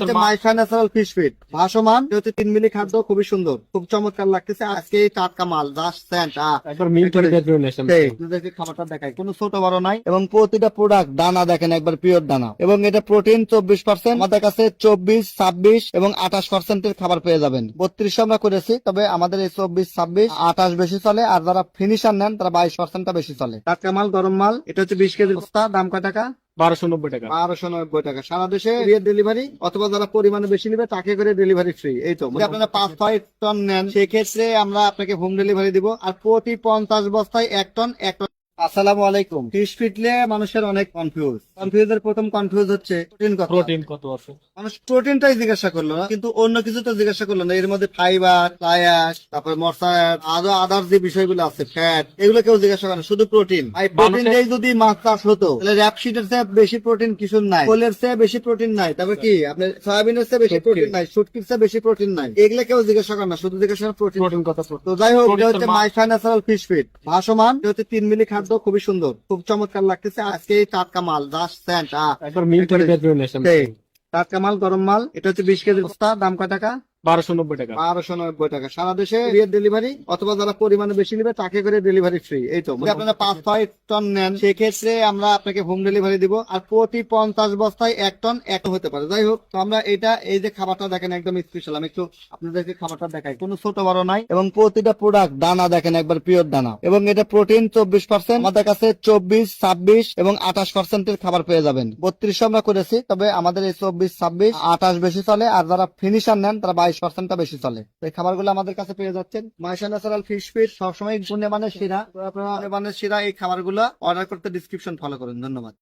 হচ্ছে Maisha natural fish fit ভাসমান। এটা হচ্ছে 3 মিলি খাদ্য, খুবই সুন্দর, খুব চমৎকার লাগতেছে। আজকে এই টাটকা মাল, জাস্ট সেন্ট। একবার মিল করে বের নেছেন। আপনাদেরকে খাবারটা দেখাই, কোনো ছোট বড় নাই, এবং প্রতিটা প্রোডাক্ট দানা দেখেন একবার পিওর দানা, এবং এটা প্রোটিন 24%। আমাদের কাছে 24, 26 এবং 28% এর খাবার পেয়ে যাবেন। 32 আমরা করেছি, তবে আমাদের এই 24, 26, 28 বেশি চলে, আর যারা ফিনিশার নেন তারা 22% বেশি চলে। টাটকা মাল, গরম মাল। এটা হচ্ছে 20 কেজি বস্তা, দাম কয় টাকা? 1290 টাকা। 1290 টাকা। সারা দেশে ডেলিভারি, অথবা যারা পরিমাণে বেশি নিবে তাকে করে ডেলিভারি ফ্রি। এই তো, যদি আপনারা 5-6 টন নেন সেক্ষেত্রে আমরা আপনাকে হোম ডেলিভারি দিব, আর প্রতি 50 বস্তায় 1 টন। আসসালামু আলাইকুম। ফিশ ফিটলে মানুষের অনেক কনফিউজের প্রথম কনফিউজ হচ্ছে প্রোটিন কত আছে। মানুষ প্রোটিনটাই জিজ্ঞাসা করলো না, কিন্তু অন্য কিছু তো জিজ্ঞাসা করলো না। এর মধ্যে ফাইবার, ফ্লায়াস, তারপর মশার, আরো আদার যে বিষয়গুলো আছে, ফ্যাট, এগুলো কেউ জিজ্ঞাসা করে না, শুধু প্রোটিন। প্রোটিন দিয়ে যদি মাছ চাষ হতো তাহলে র্যাপসিডের চেয়ে বেশি প্রোটিন কিছু নাই, কোলের চেয়ে বেশি প্রোটিন নাই, তারপর কি আপনার সয়াবিনের চেয়ে বেশি প্রোটিন নাই, শুটকির চেয়ে বেশি প্রোটিন নাই। এগুলো কেউ জিজ্ঞাসা করে না, শুধু জিজ্ঞাসা করে প্রোটিন কত। তো যাই হোক, এটা হচ্ছে মাইশা ন্যাচারাল ফিশ ফিট ভাসমান। এটা হচ্ছে 3 মিলি খাদ্য, খুবই সুন্দর, খুব চমৎকার লাগতেছে। আজকে এই টাটকা মাল, জাস্ট সেন্ট। একবার মিল করে বের নেছেন। টাটকা মাল, গরম মাল। এটা হচ্ছে 20 কেজি বস্তা, দাম কয় টাকা? 1290 টাকা। 1290 টাকা। সারা দেশে ডেলিভারি, অথবা যারা পরিমাণে বেশি নিবে তাকে করে ডেলিভারি ফ্রি। এই তো, যদি আপনারা 5-6 টন নেন সেক্ষেত্রে আমরা আপনাকে হোম ডেলিভারি দিব, আর প্রতি 50 বস্তায় 1 টন হতে পারে। যাই হোক, তো আমরা এটা, এই যে খাবারটা দেখেন একদম স্পেশাল, আমি একটু আপনাদেরকে খাবারটা দেখাই, কোনো ছোট বড় নাই, এবং প্রতিটা প্রোডাক্ট দানা দেখেন একবার পিওর দানা, এবং এটা প্রোটিন 24%। আমাদের কাছে 24, 26 এবং 28% এর খাবার পেয়ে যাবেন। 32 আমরা করেছি, তবে আমাদের এই 24, 26, 28 বেশি চলে, আর যারা ফিনিশার নেন তারা 22% বেশি চলে। এই খাবারগুলো আমাদের কাছে পেয়ে যাচ্ছেন। মাইশা ন্যাচারাল ফিশ ফিট সবসময় গুণে মানে সেরা। আপনারা এই খাবারগুলো অর্ডার করতে ডিসক্রিপশন ফলো করুন। ধন্যবাদ।